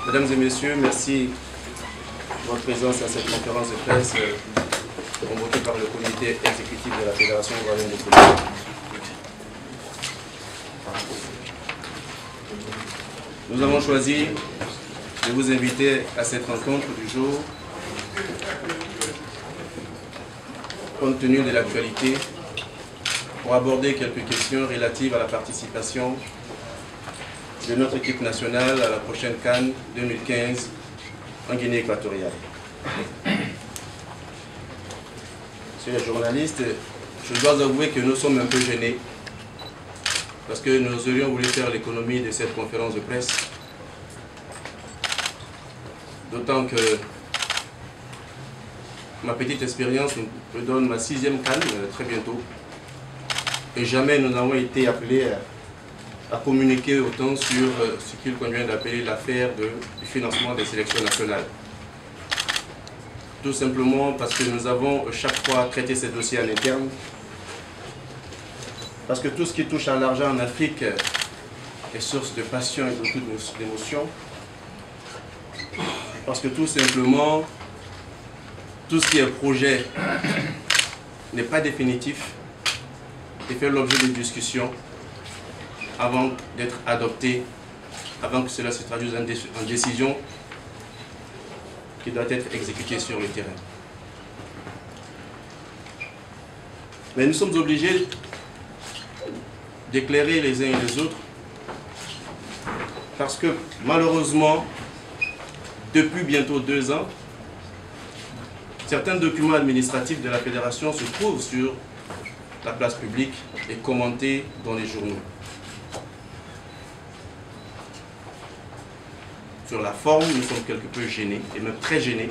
Mesdames et messieurs, merci de votre présence à cette conférence de presse convoquée par le comité exécutif de la Fédération ivoirienne de football. Nous avons choisi de vous inviter à cette rencontre du jour compte tenu de l'actualité pour aborder quelques questions relatives à la participation de notre équipe nationale à la prochaine CAN 2015 en Guinée équatoriale. Monsieur les journalistes, je dois avouer que nous sommes un peu gênés parce que nous aurions voulu faire l'économie de cette conférence de presse, d'autant que ma petite expérience me donne ma 6e CAN très bientôt et jamais nous n'avons été appelés à communiquer autant sur ce qu'il convient d'appeler l'affaire du financement des sélections nationales. Tout simplement parce que nous avons chaque fois traité ces dossiers en interne, parce que tout ce qui touche à l'argent en Afrique est source de passion et beaucoup d'émotion, parce que tout simplement, tout ce qui est projet n'est pas définitif et fait l'objet de discussions avant d'être adopté, avant que cela se traduise en décision qui doit être exécutée sur le terrain. Mais nous sommes obligés d'éclairer les uns et les autres parce que malheureusement, depuis bientôt 2 ans, certains documents administratifs de la Fédération se trouvent sur la place publique et commentés dans les journaux. Sur la forme, nous sommes quelque peu gênés, et même très gênés.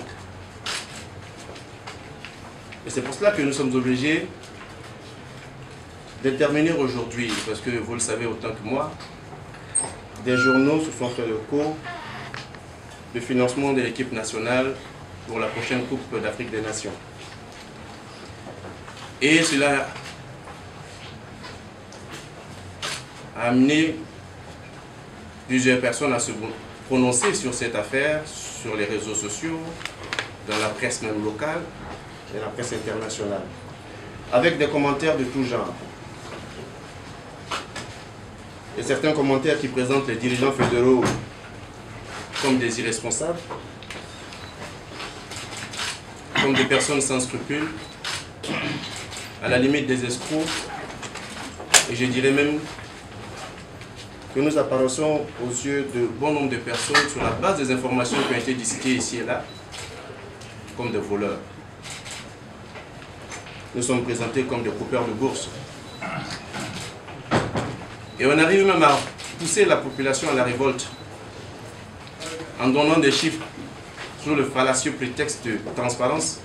Et c'est pour cela que nous sommes obligés d'intervenir aujourd'hui, parce que vous le savez autant que moi, des journaux se sont fait le coup de financement de l'équipe nationale pour la prochaine Coupe d'Afrique des Nations. Et cela a amené plusieurs personnes à se prononcer sur cette affaire, sur les réseaux sociaux, dans la presse même locale et la presse internationale, avec des commentaires de tout genre. Et certains commentaires qui présentent les dirigeants fédéraux comme des irresponsables, comme des personnes sans scrupules, à la limite des escrocs, et je dirais même que nous apparaissons aux yeux de bon nombre de personnes sur la base des informations qui ont été discutées ici et là, comme des voleurs. Nous sommes présentés comme des coupeurs de bourse. Et on arrive même à pousser la population à la révolte en donnant des chiffres sous le fallacieux prétexte de transparence.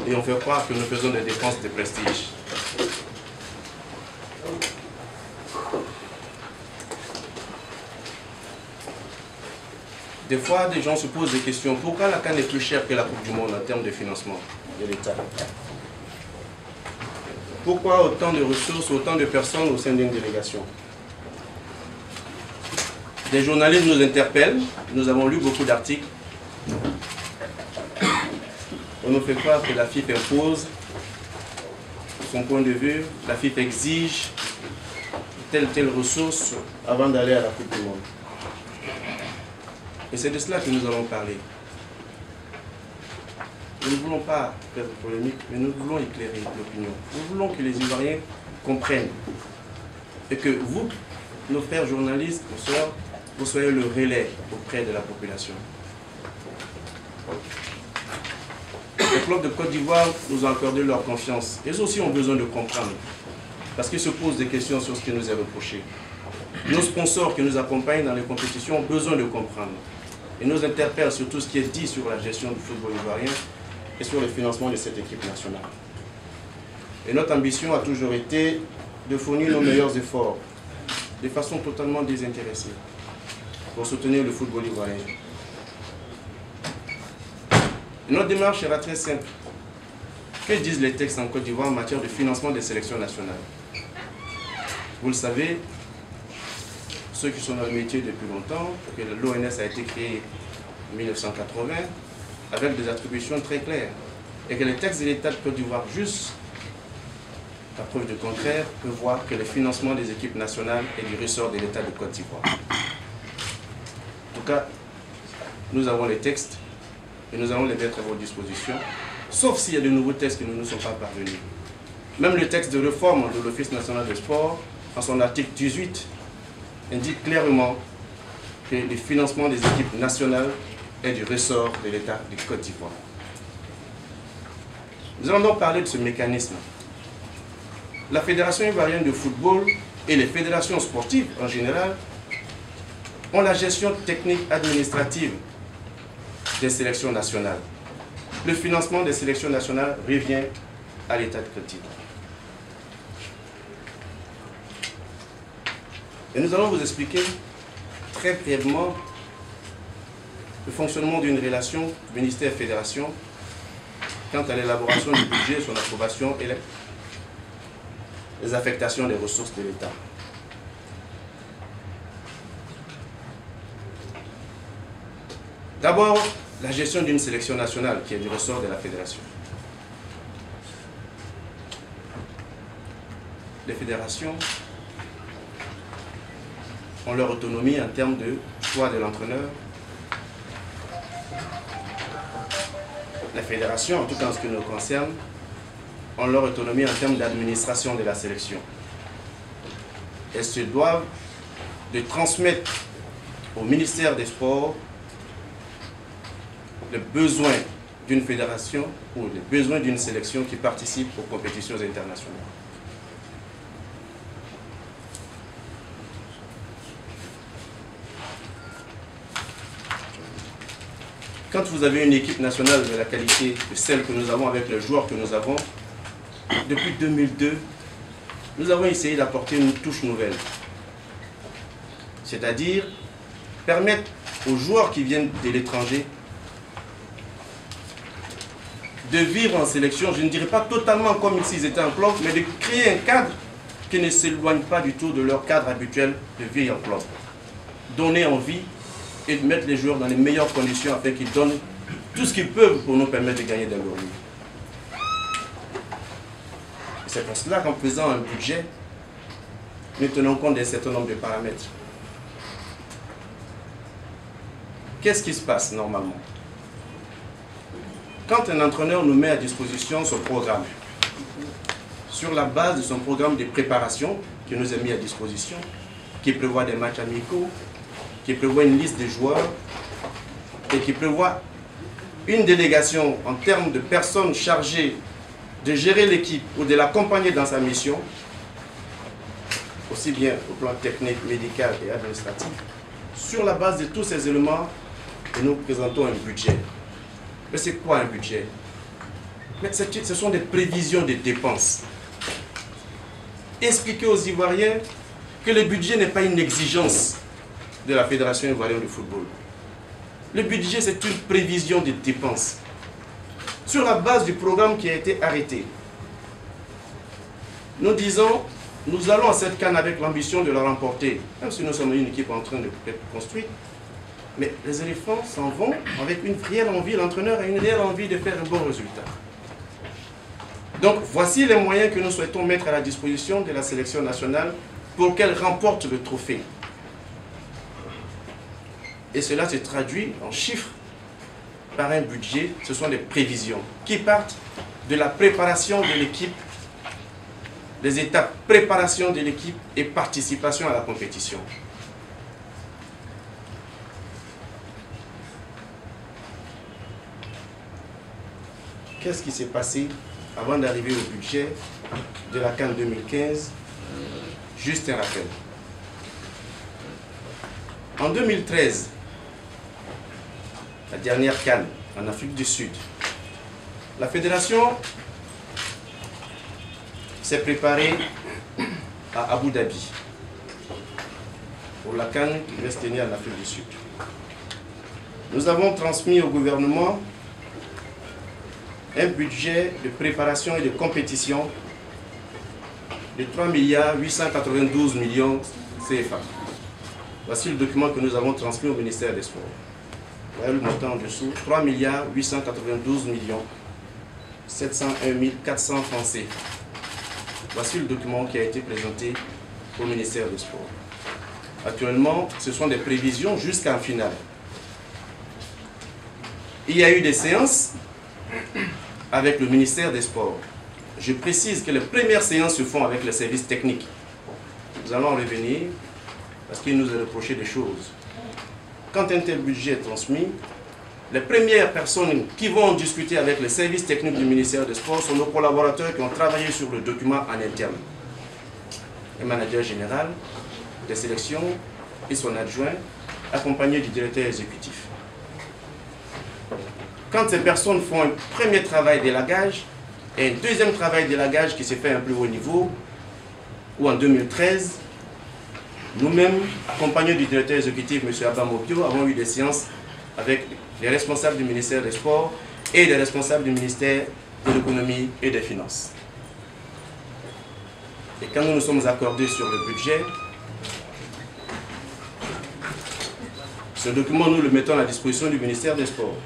Et on fait croire que nous faisons des dépenses de prestige. Des fois, des gens se posent des questions. Pourquoi la CAN est plus chère que la Coupe du Monde en termes de financement de l'État? Pourquoi autant de ressources, autant de personnes au sein d'une délégation? Des journalistes nous interpellent. Nous avons lu beaucoup d'articles. On nous fait croire que la FIF impose son point de vue. La FIF exige telle ressource avant d'aller à la Coupe du Monde. Et c'est de cela que nous allons parler. Nous ne voulons pas faire de polémique, mais nous voulons éclairer l'opinion. Nous voulons que les Ivoiriens comprennent. Et que vous, nos frères journalistes, nos soeurs, vous soyez le relais auprès de la population. Le club de Côte d'Ivoire nous a accordé leur confiance. Ils aussi ont besoin de comprendre. Parce qu'ils se posent des questions sur ce qui nous est reproché. Nos sponsors qui nous accompagnent dans les compétitions ont besoin de comprendre. Et nous interpellent sur tout ce qui est dit sur la gestion du football ivoirien et sur le financement de cette équipe nationale. Et notre ambition a toujours été de fournir nos meilleurs efforts de façon totalement désintéressée pour soutenir le football ivoirien. Et notre démarche sera très simple. Que disent les textes en Côte d'Ivoire en matière de financement des sélections nationales? Vous le savez, ceux qui sont dans le métier depuis longtemps, que l'ONS a été créé en 1980, avec des attributions très claires. Et que les textes de l'État de Côte d'Ivoire, juste à preuve du contraire, prévoient que le financement des équipes nationales est du ressort de l'État de Côte d'Ivoire. En tout cas, nous avons les textes et nous allons les mettre à votre disposition, sauf s'il y a de nouveaux textes qui ne nous sont pas parvenus. Même le texte de réforme de l'Office national de sport, en son article 18, indique clairement que le financement des équipes nationales est du ressort de l'État de Côte d'Ivoire. Nous allons donc parler de ce mécanisme. La Fédération ivoirienne de football et les fédérations sportives en général ont la gestion technique administrative des sélections nationales. Le financement des sélections nationales revient à l'État de Côte d'Ivoire. Et nous allons vous expliquer très brièvement le fonctionnement d'une relation ministère-fédération quant à l'élaboration du budget, son approbation et les affectations des ressources de l'État. D'abord, la gestion d'une sélection nationale qui est du ressort de la fédération. Les fédérations ont leur autonomie en termes de choix de l'entraîneur. Les fédérations, en tout cas en ce qui nous concerne, ont leur autonomie en termes d'administration de la sélection. Elles se doivent de transmettre au ministère des Sports les besoins d'une fédération ou les besoins d'une sélection qui participe aux compétitions internationales. Quand vous avez une équipe nationale de la qualité de celle que nous avons avec les joueurs que nous avons, depuis 2002, nous avons essayé d'apporter une touche nouvelle. C'est-à-dire permettre aux joueurs qui viennent de l'étranger de vivre en sélection, je ne dirais pas totalement comme s'ils étaient en club, mais de créer un cadre qui ne s'éloigne pas du tout de leur cadre habituel de vie en club. Donner envie et de mettre les joueurs dans les meilleures conditions afin qu'ils donnent tout ce qu'ils peuvent pour nous permettre de gagner des lauriers. C'est pour cela qu'en faisant un budget, nous tenons compte d'un certain nombre de paramètres. Qu'est-ce qui se passe normalement? Quand un entraîneur nous met à disposition son programme, sur la base de son programme de préparation qui nous est mis à disposition, qui prévoit des matchs amicaux, qui prévoit une liste de joueurs et qui prévoit une délégation en termes de personnes chargées de gérer l'équipe ou de l'accompagner dans sa mission, aussi bien au plan technique, médical et administratif. Sur la base de tous ces éléments, nous présentons un budget. Mais c'est quoi un budget? Ce sont des prévisions de dépenses. Expliquer aux Ivoiriens que le budget n'est pas une exigence de la Fédération ivoirienne de football. Le budget, c'est une prévision de dépenses sur la base du programme qui a été arrêté. Nous disons, nous allons à cette CAN avec l'ambition de la remporter, même si nous sommes une équipe en train d'être construite. Mais les éléphants s'en vont avec une réelle envie, l'entraîneur a une réelle envie de faire un bon résultat. Donc voici les moyens que nous souhaitons mettre à la disposition de la sélection nationale pour qu'elle remporte le trophée. Et cela se traduit en chiffres par un budget, ce sont des prévisions qui partent de la préparation de l'équipe, des étapes préparation de l'équipe et participation à la compétition. Qu'est-ce qui s'est passé avant d'arriver au budget de la CAN 2015? Juste un rappel. En 2013, la dernière CAN en Afrique du Sud, la fédération s'est préparée à Abu Dhabi pour la CAN qui va se tenir en Afrique du Sud. Nous avons transmis au gouvernement un budget de préparation et de compétition de 3 892 millions CFA. Voici le document que nous avons transmis au ministère des Sports. Vous voyez le montant en dessous, 3 892 701 400 francs CFA. Voici le document qui a été présenté au ministère des Sports. Actuellement, ce sont des prévisions jusqu'en finale. Il y a eu des séances avec le ministère des Sports. Je précise que les premières séances se font avec les services techniques. Nous allons en revenir parce qu'il nous est reproché des choses. Quand un tel budget est transmis, les premières personnes qui vont discuter avec les services techniques du ministère des Sports sont nos collaborateurs qui ont travaillé sur le document en interne. Le manager général des sélections et son adjoint, accompagné du directeur exécutif. Quand ces personnes font un premier travail d'élagage et un deuxième travail d'élagage qui s'est fait à un plus haut niveau, ou en 2013, nous-mêmes, accompagnés du directeur exécutif, M. Abba Mokyo, avons eu des séances avec les responsables du ministère des Sports et les responsables du ministère de l'économie et des finances. Et quand nous nous sommes accordés sur le budget, ce document, nous le mettons à la disposition du ministère des Sports.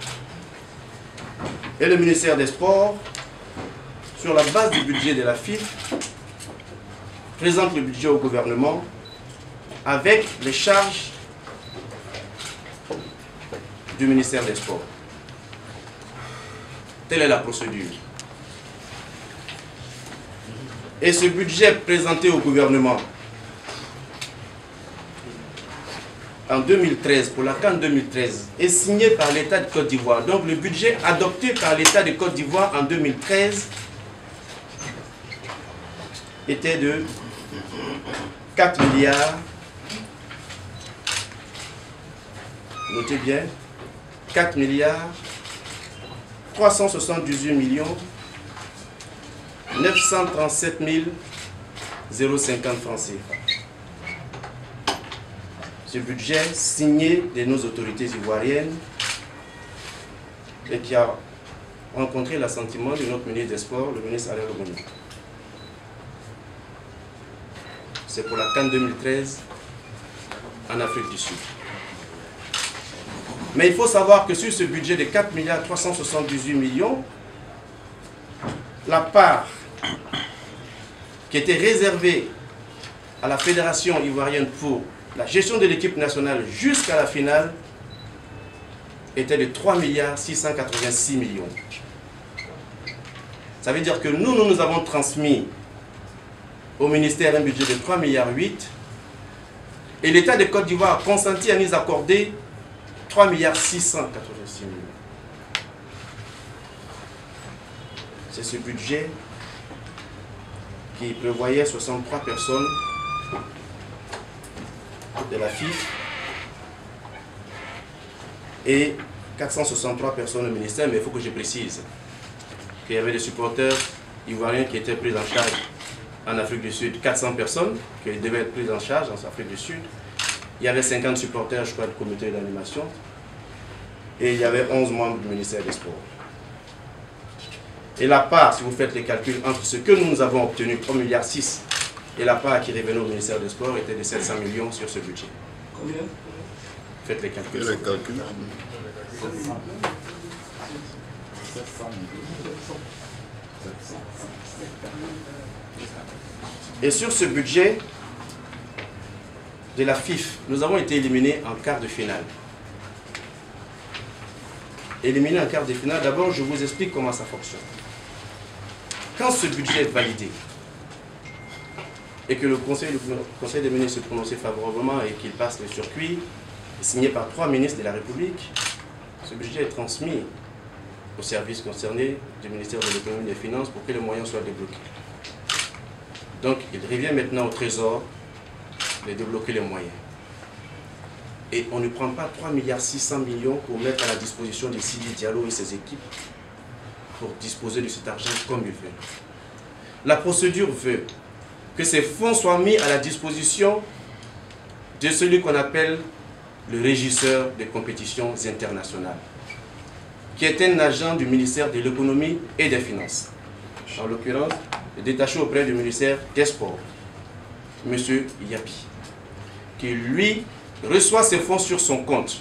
Et le ministère des Sports, sur la base du budget de la FIF, présente le budget au gouvernement avec les charges du ministère des Sports. Telle est la procédure. Et ce budget présenté au gouvernement en 2013, pour la CAN 2013, est signé par l'État de Côte d'Ivoire. Donc le budget adopté par l'État de Côte d'Ivoire en 2013 était de 4 milliards, notez bien, 4 milliards 378 millions 937 050 francs CFA. Ce budget signé de nos autorités ivoiriennes et qui a rencontré l'assentiment de notre ministre des Sports, le ministre Alain Loboni. C'est pour la CAN 2013 en Afrique du Sud. Mais il faut savoir que sur ce budget de 4 milliards 378 millions, la part qui était réservée à la Fédération ivoirienne pour la gestion de l'équipe nationale jusqu'à la finale était de 3 milliards 686 millions. Ça veut dire que nous avons transmis au ministère un budget de 3 milliards 8 et l'État de Côte d'Ivoire a consenti à nous accorder 3 milliards 686 millions. C'est ce budget qui prévoyait 63 personnes de la FIF et 463 personnes au ministère, mais il faut que je précise qu'il y avait des supporters ivoiriens qui étaient pris en charge en Afrique du Sud, 400 personnes qui devaient être prises en charge en Afrique du Sud. Il y avait 50 supporters, je crois, du comité d'animation et il y avait 11 membres du ministère des Sports. Et la part, si vous faites les calculs entre ce que nous avons obtenu, 3 milliards 6, et la part qui revenait au ministère des Sports était de 700 millions sur ce budget. Combien? Faites les calculs. Et sur ce budget de la FIF, nous avons été éliminés en quart de finale. Éliminés en quart de finale, d'abord je vous explique comment ça fonctionne. Quand ce budget est validé et que le Conseil des ministres se prononce favorablement et qu'il passe le circuit, signé par 3 ministres de la République, ce budget est transmis aux services concernés du ministère de l'économie et des finances pour que les moyens soient débloqués. Donc il revient maintenant au Trésor de débloquer les moyens. Et on ne prend pas 3 milliards 600 millions pour mettre à la disposition de Sidi Diallo et ses équipes pour disposer de cet argent comme il veut. La procédure veut que ces fonds soient mis à la disposition de celui qu'on appelle le régisseur des compétitions internationales, qui est un agent du ministère de l'économie et des finances. En l'occurrence, détaché auprès du ministère des Sports, M. Yapi, qui lui reçoit ses fonds sur son compte,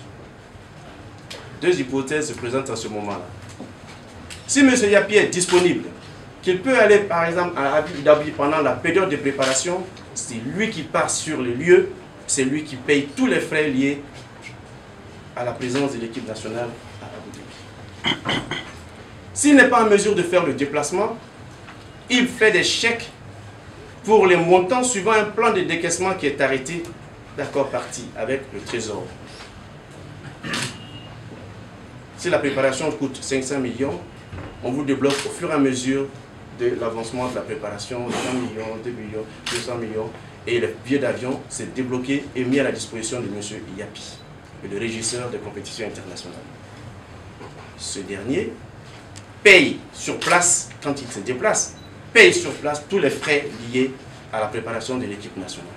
deux hypothèses se présentent à ce moment-là. Si M. Yapi est disponible, qu'il peut aller par exemple à Abu Dhabi pendant la période de préparation, c'est lui qui part sur les lieux, c'est lui qui paye tous les frais liés à la présence de l'équipe nationale à Abu Dhabi. S'il n'est pas en mesure de faire le déplacement, il fait des chèques pour les montants suivant un plan de décaissement qui est arrêté d'accord parti avec le Trésor. Si la préparation coûte 500 millions, on vous débloque au fur et à mesure de l'avancement de la préparation, 100 millions, 2 millions, 200 millions, et le billet d'avion s'est débloqué et mis à la disposition de M. Yapi, le régisseur des compétitions internationales. Ce dernier paye sur place, quand il se déplace, paye sur place tous les frais liés à la préparation de l'équipe nationale.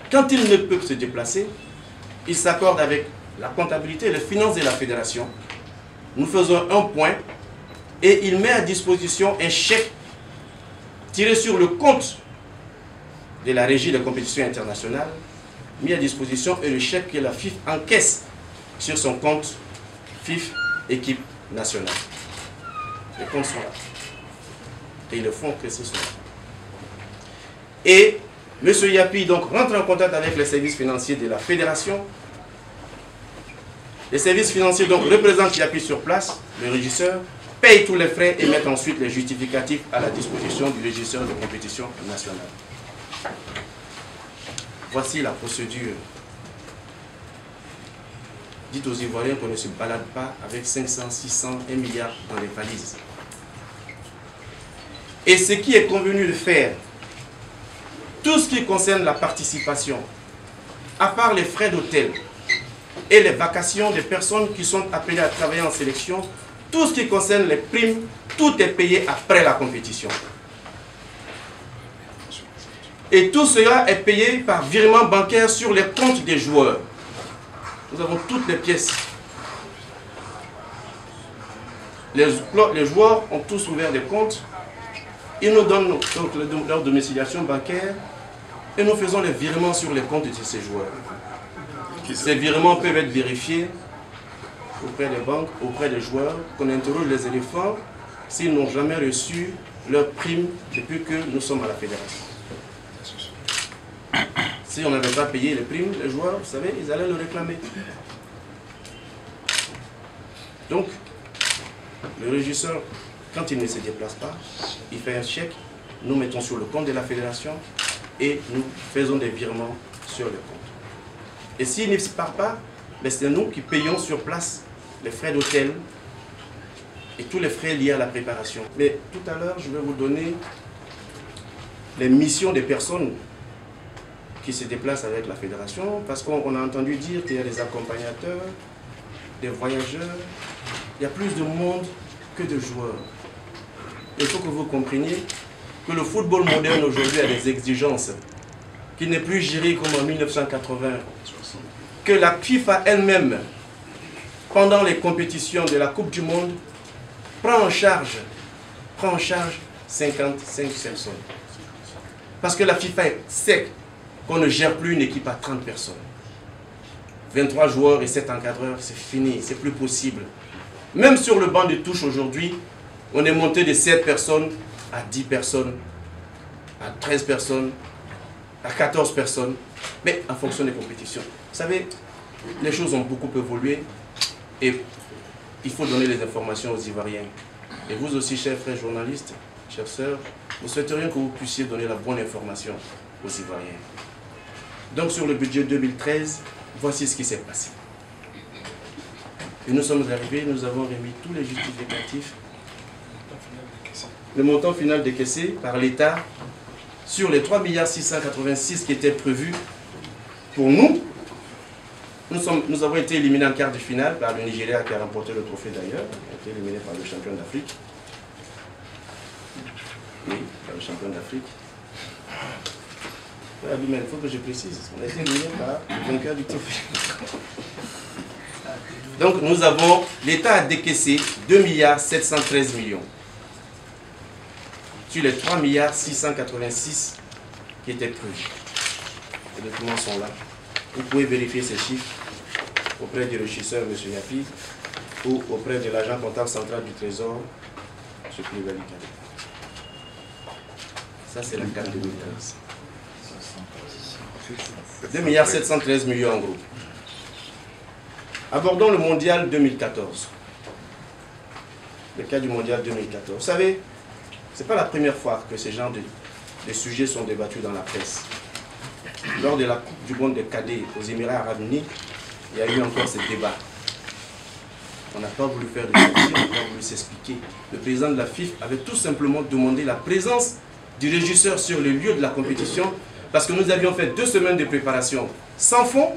Quand il ne peut se déplacer, il s'accorde avec la comptabilité et les finances de la fédération. Nous faisons un point et il met à disposition un chèque tiré sur le compte de la régie des compétitions internationales, mis à disposition, et le chèque que la FIF encaisse sur son compte FIF équipe nationale. Les comptes sont là. Et le fonds que ce soit. Et M. Yapi donc rentre en contact avec les services financiers de la fédération. Les services financiers donc représentent Yapi sur place, le régisseur, paye tous les frais et met ensuite les justificatifs à la disposition du régisseur de compétition nationale. Voici la procédure. Dites aux Ivoiriens qu'on ne se balade pas avec 500, 600, 1 milliard dans les valises. Et ce qui est convenu de faire, tout ce qui concerne la participation, à part les frais d'hôtel et les vacations des personnes qui sont appelées à travailler en sélection, tout ce qui concerne les primes, tout est payé après la compétition. Et tout cela est payé par virement bancaire sur les comptes des joueurs. Nous avons toutes les pièces. Les joueurs ont tous ouvert des comptes. Ils nous donnent donc leur domiciliation bancaire et nous faisons les virements sur les comptes de ces joueurs. Ces virements peuvent être vérifiés auprès des banques, auprès des joueurs, qu'on interroge les éléphants s'ils n'ont jamais reçu leur prime depuis que nous sommes à la fédération. Si on n'avait pas payé les primes, les joueurs, vous savez, ils allaient le réclamer. Donc, le régisseur, quand il ne se déplace pas, il fait un chèque, nous mettons sur le compte de la fédération et nous faisons des virements sur le compte. Et s'il ne part pas, c'est nous qui payons sur place les frais d'hôtel et tous les frais liés à la préparation. Mais tout à l'heure, je vais vous donner les missions des personnes qui se déplacent avec la fédération, parce qu'on a entendu dire qu'il y a des accompagnateurs, des voyageurs, il y a plus de monde que de joueurs. Il faut que vous compreniez que le football moderne aujourd'hui a des exigences, qu'il n'est plus géré comme en 1980, que la FIFA elle-même, pendant les compétitions de la Coupe du Monde, prend en charge 55 personnes. Parce que la FIFA sait qu'on ne gère plus une équipe à 30 personnes. 23 joueurs et 7 encadreurs, c'est fini, c'est plus possible. Même sur le banc de touche aujourd'hui, on est monté de 7 personnes à 10 personnes, à 13 personnes, à 14 personnes, mais en fonction des compétitions. Vous savez, les choses ont beaucoup évolué et il faut donner les informations aux Ivoiriens. Et vous aussi, chers frères journalistes, chères sœurs, nous souhaiterions que vous puissiez donner la bonne information aux Ivoiriens. Donc sur le budget 2013, voici ce qui s'est passé. Et nous sommes arrivés, nous avons remis tous les justificatifs. Le montant final décaissé par l'État sur les 3,686 milliards qui étaient prévus pour nous. Nous avons été éliminés en quart de finale par le Nigeria qui a remporté le trophée d'ailleurs, qui a été éliminé par le champion d'Afrique. Oui, par le champion d'Afrique. Mais il faut que je précise, on a été éliminé par le vainqueur du trophée. Donc nous avons, l'État a décaissé 2,713 milliards sur les 3,686 milliards qui étaient prévus. Les documents sont là. Vous pouvez vérifier ces chiffres auprès du régisseur, M. Yapi, ou auprès de l'agent comptable central du Trésor, M. Koulibaly. Ça, c'est la carte 2015. 2 713 millions en gros. Abordons le mondial 2014. Le cas du mondial 2014. Vous savez, ce n'est pas la première fois que ce genre de sujets sont débattus dans la presse. Lors de la Coupe du monde des cadets aux Émirats Arabes Unis, il y a eu encore ce débat. On n'a pas voulu faire de sortie, on n'a pas voulu s'expliquer. Le président de la FIF avait tout simplement demandé la présence du régisseur sur le lieu de la compétition parce que nous avions fait 2 semaines de préparation sans fond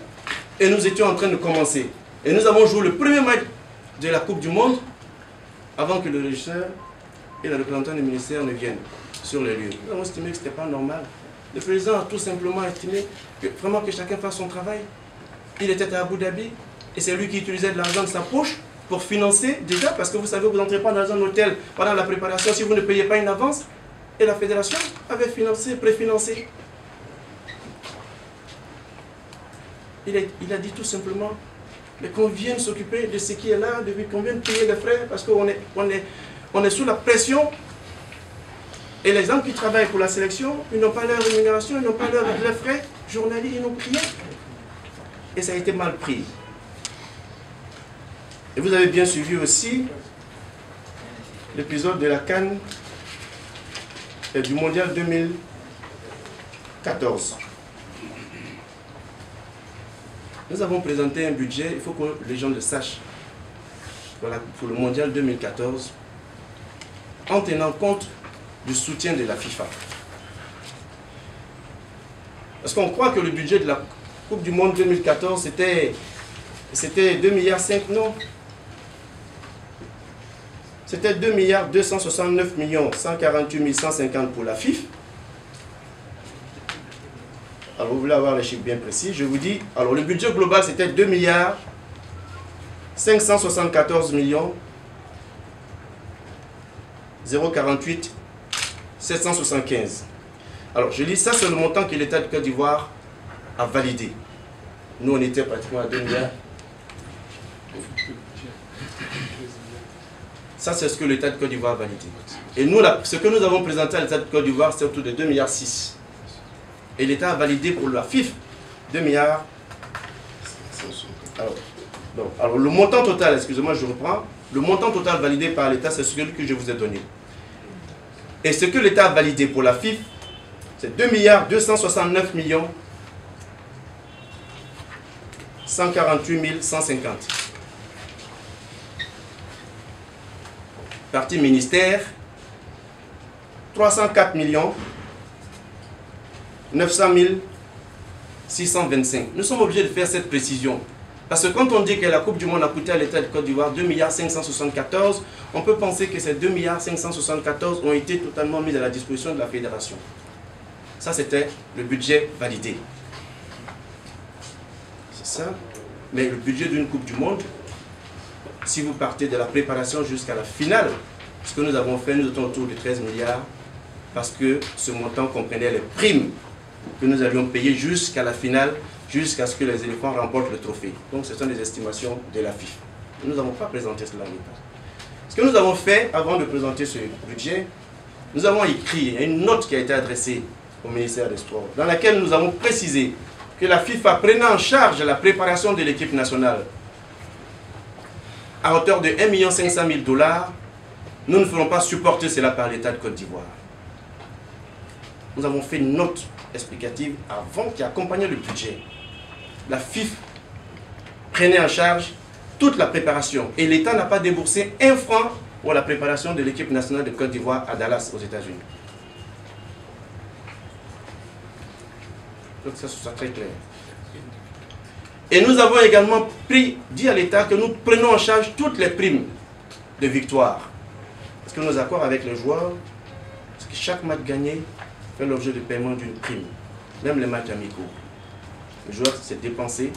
et nous étions en train de commencer. Et nous avons joué le premier match de la Coupe du Monde avant que le régisseur et le représentant du ministère ne viennent sur le lieu. Nous avons estimé que ce n'était pas normal. Le président a tout simplement estimé que vraiment que chacun fasse son travail. Il était à Abu Dhabi et c'est lui qui utilisait de l'argent de sa poche pour financer déjà, parce que vous savez, vous n'entrez pas dans un hôtel pendant la préparation si vous ne payez pas une avance. Et la fédération avait financé, préfinancé. Il a dit tout simplement qu'on vienne s'occuper de ce qui est là, qu'on vienne payer les frais, parce qu'on est sous la pression. Et les gens qui travaillent pour la sélection, ils n'ont pas leur rémunération, ils n'ont pas leurs frais journaliers, ils n'ont rien. Et ça a été mal pris. Et vous avez bien suivi aussi l'épisode de la CAN et du Mondial 2014. Nous avons présenté un budget, il faut que les gens le sachent, pour le Mondial 2014, en tenant compte du soutien de la FIFA. Parce qu'on croit que le budget de la Coupe du Monde 2014, c'était 2,5 milliards, non. C'était 2,269 148 150 pour la FIFA. Alors vous voulez avoir les chiffres bien précis, je vous dis, alors le budget global c'était 2,574 048 775. Alors je dis ça, c'est le montant que l'État de Côte d'Ivoire a validé. Nous on était pratiquement à 2 milliards. Ça c'est ce que l'État de Côte d'Ivoire a validé. Et nous, ce que nous avons présenté à l'État de Côte d'Ivoire, c'est autour de 2,6 milliards. Et l'État a validé pour la FIF 2 milliards. Alors le montant total, excusez-moi, je reprends. Le montant total validé par l'État, c'est celui que je vous ai donné. Et ce que l'État a validé pour la FIF, c'est 2,269 148 150. Parti ministère, 304 900 625. Nous sommes obligés de faire cette précision. Parce que quand on dit que la Coupe du Monde a coûté à l'État de Côte d'Ivoire 2,574 milliards, on peut penser que ces 2,574 milliards ont été totalement mis à la disposition de la fédération. Ça, c'était le budget validé. C'est ça. Mais le budget d'une Coupe du Monde, si vous partez de la préparation jusqu'à la finale, ce que nous avons fait, nous étions autour de 13 milliards, parce que ce montant comprenait les primes que nous avions payées jusqu'à la finale, jusqu'à ce que les éléphants remportent le trophée. Donc ce sont des estimations de la FIFA. Nous n'avons pas présenté cela à l'État. Ce que nous avons fait avant de présenter ce budget, nous avons écrit une note qui a été adressée au ministère des Sports, dans laquelle nous avons précisé que la FIFA prenait en charge la préparation de l'équipe nationale à hauteur de 1 500 000 $. Nous ne ferons pas supporter cela par l'État de Côte d'Ivoire. Nous avons fait une note explicative avant qui accompagnait le budget. La FIFA prenait en charge toute la préparation et l'État n'a pas déboursé 1 franc pour la préparation de l'équipe nationale de Côte d'Ivoire à Dallas, aux États-Unis. Donc ça soit très clair. Et nous avons également dit à l'État que nous prenons en charge toutes les primes de victoire. Parce que nos accords avec les joueurs, c'est que chaque match gagné fait l'objet de paiement d'une prime. Même les matchs amicaux. Le joueur s'est dépensé,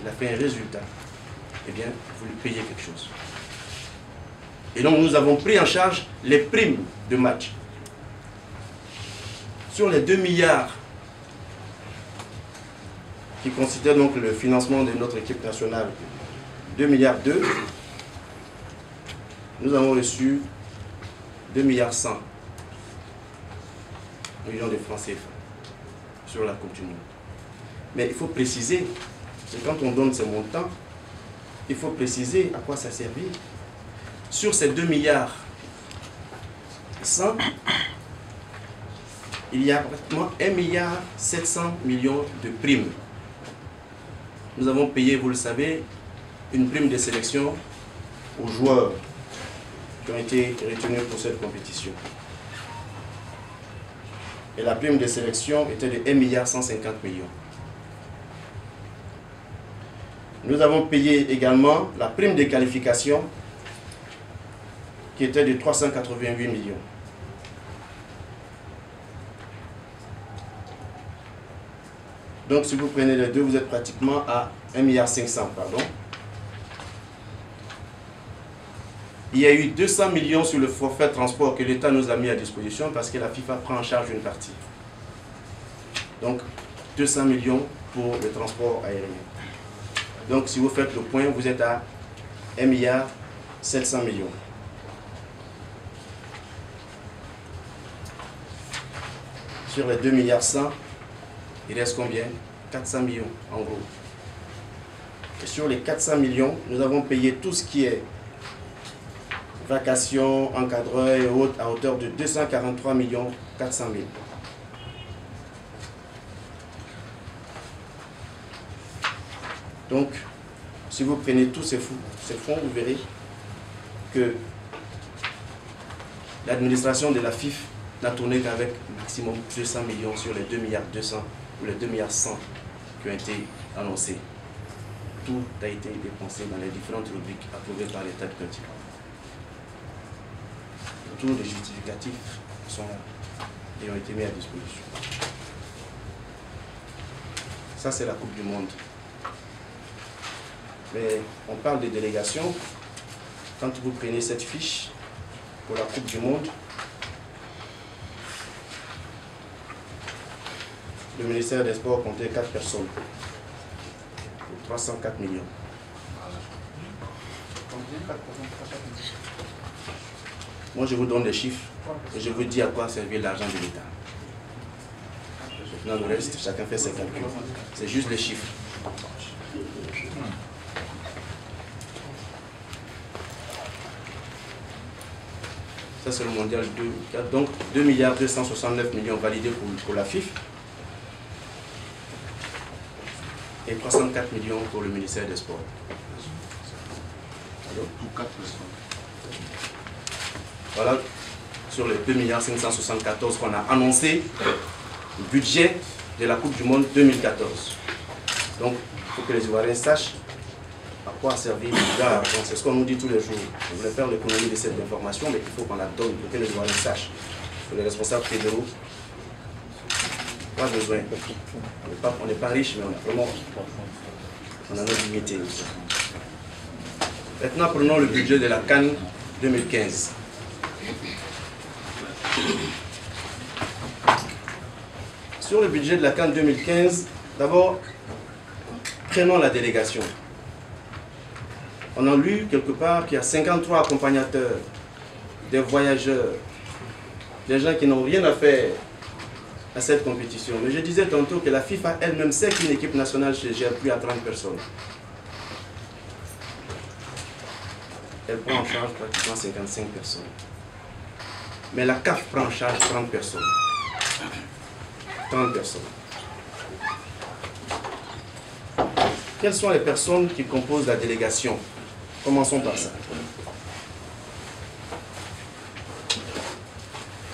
il a fait un résultat. Eh bien, vous lui payez quelque chose. Et donc nous avons pris en charge les primes de match. Sur les 2 milliards qui considère donc le financement de notre équipe nationale, 2,2 milliards, nous avons reçu 2,1 milliards de francs CFA sur la Coupe du Monde. Mais il faut préciser que quand on donne ces montants, il faut préciser à quoi ça servit. Sur ces 2,1 milliards, il y a pratiquement 1,7 milliard de primes. Nous avons payé, vous le savez, une prime de sélection aux joueurs qui ont été retenus pour cette compétition. Et la prime de sélection était de 1,150 milliard. Nous avons payé également la prime de qualification qui était de 388 millions. Donc si vous prenez les deux, vous êtes pratiquement à 1,5 milliard, pardon. Il y a eu 200 millions sur le forfait transport que l'État nous a mis à disposition parce que la FIFA prend en charge une partie. Donc 200 millions pour le transport aérien. Donc si vous faites le point, vous êtes à 1,7 milliard. Sur les 2,1 milliards, il reste combien? 400 millions en gros. Et sur les 400 millions, nous avons payé tout ce qui est vacations, encadreurs et autres à hauteur de 243 400 000. Donc, si vous prenez tous ces fonds, vous verrez que l'administration de la FIF n'a tourné qu'avec maximum 200 millions sur les 2,2 milliards ou les 2,1 milliards qui ont été annoncés. Tout a été dépensé dans les différentes rubriques approuvées par l'État de Côte d'Ivoire. Tous les justificatifs sont là et ont été mis à disposition. Ça, c'est la Coupe du Monde. Mais on parle de délégation. Quand vous prenez cette fiche pour la Coupe du Monde, le ministère des Sports comptait 4 personnes pour 304 millions. Moi, je vous donne des chiffres et je vous dis à quoi servir l'argent de l'État. Maintenant, le reste, chacun fait ses calculs. C'est juste les chiffres. Ça, c'est le mondial 2. Donc, 2,269 milliards validés pour la FIF et 304 millions pour le ministère des Sports. Alors, pour 4 personnes. Voilà, sur les 2,574 milliards qu'on a annoncé, le budget de la Coupe du Monde 2014. Donc, il faut que les Ivoiriens sachent à quoi servir l'argent. C'est ce qu'on nous dit tous les jours. On voulait faire l'économie de cette information, mais il faut qu'on la donne pour que les Ivoiriens sachent. Que les responsables fédéraux, pas besoin. On n'est pas riche, mais on a notre dignité. Maintenant, prenons le budget de la CAN 2015. Sur le budget de la CAN 2015, d'abord, prenons la délégation. On a lu quelque part qu'il y a 53 accompagnateurs, des voyageurs, des gens qui n'ont rien à faire à cette compétition. Mais je disais tantôt que la FIFA elle-même sait qu'une équipe nationale se gère plus à 30 personnes. Elle prend en charge pratiquement 55 personnes. Mais la CAF prend en charge 30 personnes. 30 personnes. Quelles sont les personnes qui composent la délégation? Commençons par ça.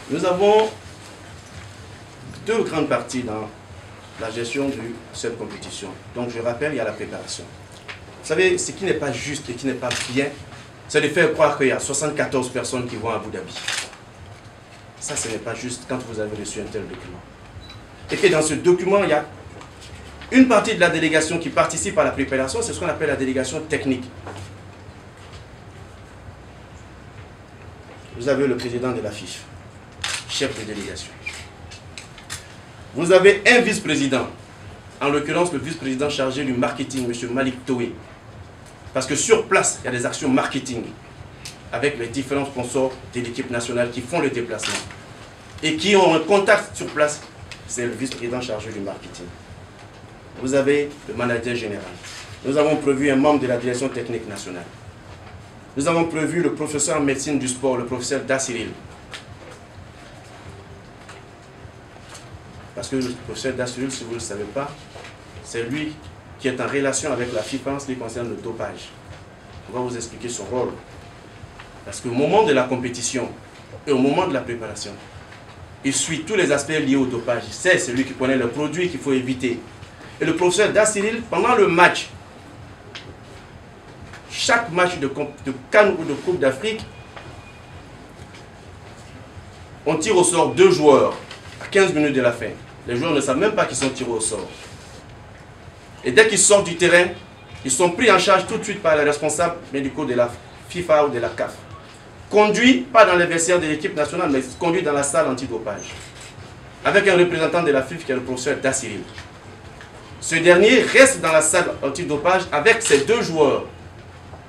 Nous avons deux grandes parties dans la gestion de cette compétition. Donc je rappelle, il y a la préparation. Vous savez, ce qui n'est pas juste et qui n'est pas bien, c'est de faire croire qu'il y a 74 personnes qui vont à Abu Dhabi. Ça, ce n'est pas juste quand vous avez reçu un tel document. Et que dans ce document, il y a une partie de la délégation qui participe à la préparation, c'est ce qu'on appelle la délégation technique. Vous avez le président de la FIF, chef de délégation. Vous avez un vice-président en l'occurrence le vice-président chargé du marketing, M. Malik Toé. Parce que sur place, il y a des actions marketing avec les différents sponsors de l'équipe nationale qui font le déplacement et qui ont un contact sur place. C'est le vice-président chargé du marketing. Vous avez le manager général. Nous avons prévu un membre de la direction technique nationale. Nous avons prévu le professeur en médecine du sport, le professeur Dassiril. Parce que le professeur Dassiril, si vous ne le savez pas, c'est lui qui est en relation avec la FIFA en ce qui concerne le dopage. On va vous expliquer son rôle. Parce qu'au moment de la compétition et au moment de la préparation, il suit tous les aspects liés au dopage. C'est celui qui connaît le produit qu'il faut éviter. Et le professeur Dassiril, pendant le match, chaque match de CAN ou de Coupe d'Afrique, on tire au sort 2 joueurs à 15 minutes de la fin. Les joueurs ne savent même pas qu'ils sont tirés au sort. Et dès qu'ils sortent du terrain, ils sont pris en charge tout de suite par les responsables médicaux de la FIFA ou de la CAF. Conduits, pas dans les vestiaires de l'équipe nationale, mais conduits dans la salle antidopage. Avec un représentant de la FIFA qui est le professeur Dassiril. Ce dernier reste dans la salle antidopage avec ses 2 joueurs.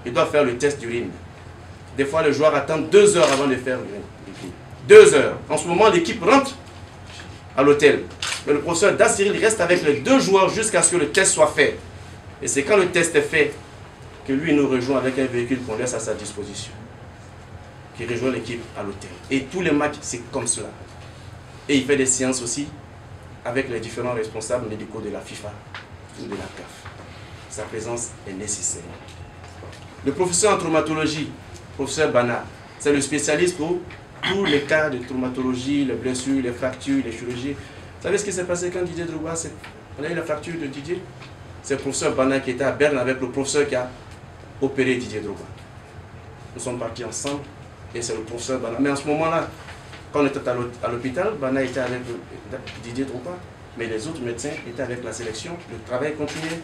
Il doit faire le test d'urine. Des fois, le joueur attend 2 heures avant de faire l'urine. 2 heures. En ce moment, l'équipe rentre à l'hôtel. Mais le professeur Dassiril reste avec les 2 joueurs jusqu'à ce que le test soit fait. Et c'est quand le test est fait que lui nous rejoint avec un véhicule qu'on laisse à sa disposition. Qui rejoint l'équipe à l'hôtel. Et tous les matchs, c'est comme cela. Et il fait des séances aussi avec les différents responsables médicaux de la FIFA ou de la CAF. Sa présence est nécessaire. Le professeur en traumatologie, professeur Bana, c'est le spécialiste pour tous les cas de traumatologie, les blessures, les fractures, les chirurgies. Vous savez ce qui s'est passé quand Didier Drogba, on a eu la fracture de Didier? C'est le professeur Bana qui était à Berne avec le professeur qui a opéré Didier Drogba. Nous sommes partis ensemble et c'est le professeur Bana. Mais en ce moment-là, quand on était à l'hôpital, Bana était avec Didier Drogba, mais les autres médecins étaient avec la sélection. Le travail continuait.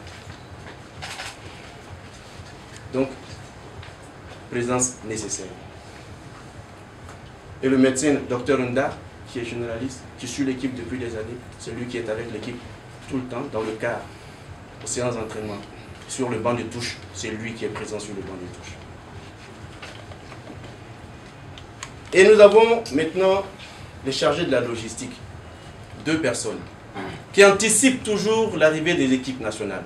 Donc, présence nécessaire. Et le médecin, Dr Nda, qui est généraliste, qui suit l'équipe depuis des années, c'est lui qui est avec l'équipe tout le temps, dans le car, aux séances d'entraînement. Sur le banc de touche, c'est lui qui est présent sur le banc de touche. Et nous avons maintenant les chargés de la logistique, 2 personnes, qui anticipent toujours l'arrivée des équipes nationales,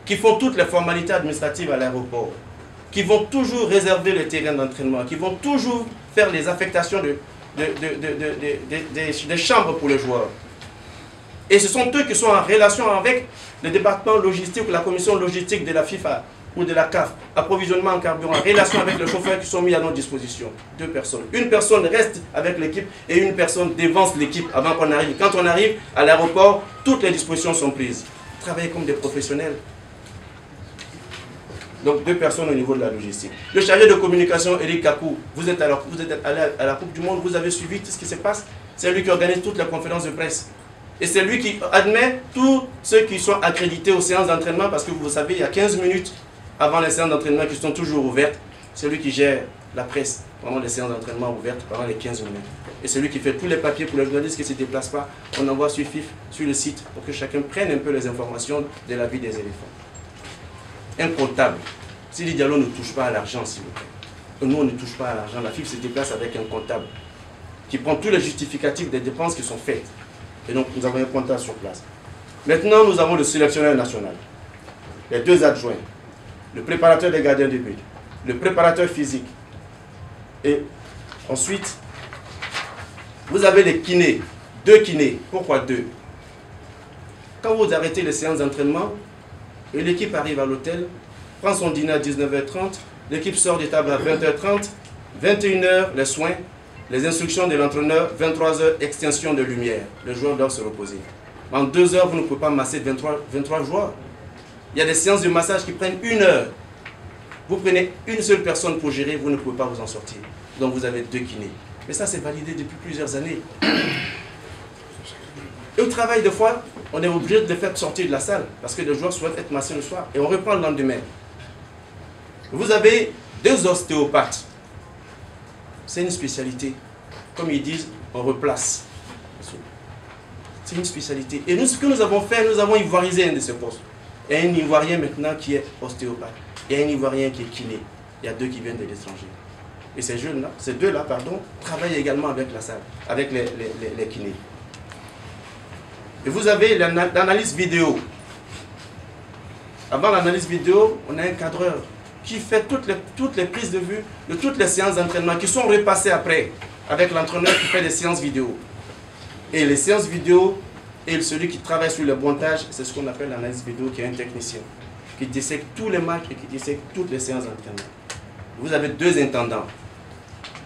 qui font toutes les formalités administratives à l'aéroport, qui vont toujours réserver le terrain d'entraînement, qui vont toujours faire les affectations des chambres pour les joueurs. Et ce sont eux qui sont en relation avec le département logistique ou la commission logistique de la FIFA ou de la CAF, approvisionnement en carburant, en relation avec les chauffeurs qui sont mis à notre disposition. 2 personnes. Une personne reste avec l'équipe et une personne dévance l'équipe avant qu'on arrive. Quand on arrive à l'aéroport, toutes les dispositions sont prises. Travailler comme des professionnels. Donc 2 personnes au niveau de la logistique. Le chargé de communication, Eric Kakou, vous êtes allé à la Coupe du Monde, vous avez suivi tout ce qui se passe. C'est lui qui organise toutes les conférences de presse. Et c'est lui qui admet tous ceux qui sont accrédités aux séances d'entraînement, parce que vous savez, il y a 15 minutes avant les séances d'entraînement qui sont toujours ouvertes. C'est lui qui gère la presse pendant les séances d'entraînement ouvertes, pendant les 15 minutes. Et c'est lui qui fait tous les papiers pour les journalistes qui ne se déplacent pas. On envoie sur FIF, sur le site, pour que chacun prenne un peu les informations de la vie des éléphants. Un comptable. Sidi Diallo ne touche pas à l'argent, s'il vous plaît. Nous, on ne touche pas à l'argent. La FIF se déplace avec un comptable qui prend tous les justificatifs des dépenses qui sont faites. Et donc, nous avons un comptable sur place. Maintenant, nous avons le sélectionneur national, les 2 adjoints, le préparateur des gardiens de but, le préparateur physique. Et ensuite, vous avez les kinés, 2 kinés. Pourquoi 2? Quand vous arrêtez les séances d'entraînement, et l'équipe arrive à l'hôtel, prend son dîner à 19h30, l'équipe sort des tables à 20h30, 21h, les soins, les instructions de l'entraîneur, 23h, extinction de lumière. Les joueurs doivent se reposer. En 2 heures, vous ne pouvez pas masser 23 joueurs. Il y a des séances de massage qui prennent 1 heure. Vous prenez une seule personne pour gérer, vous ne pouvez pas vous en sortir. Donc vous avez 2 kinés. Mais ça, c'est validé depuis plusieurs années. Et au travail, des fois, on est obligé de les faire sortir de la salle parce que les joueurs souhaitent être massés le soir. Et on reprend le lendemain. Vous avez 2 ostéopathes. C'est une spécialité. Comme ils disent, on replace. C'est une spécialité. Et nous, ce que nous avons fait, nous avons ivoirisé un de ces postes. Il y a un Ivoirien maintenant qui est ostéopathe. Il y a un Ivoirien qui est kiné. Il y a 2 qui viennent de l'étranger. Et ces jeunes-là, ces deux-là, pardon, travaillent également avec la salle, avec les kinés. Et vous avez l'analyse vidéo. Avant l'analyse vidéo, on a un cadreur qui fait toutes les prises de vue de toutes les séances d'entraînement qui sont repassées après avec l'entraîneur qui fait des séances vidéo. Et les séances vidéo et celui qui travaille sur le montage, c'est ce qu'on appelle l'analyse vidéo, qui est un technicien, qui dissèque tous les matchs et qui dissèque toutes les séances d'entraînement. Vous avez 2 intendants.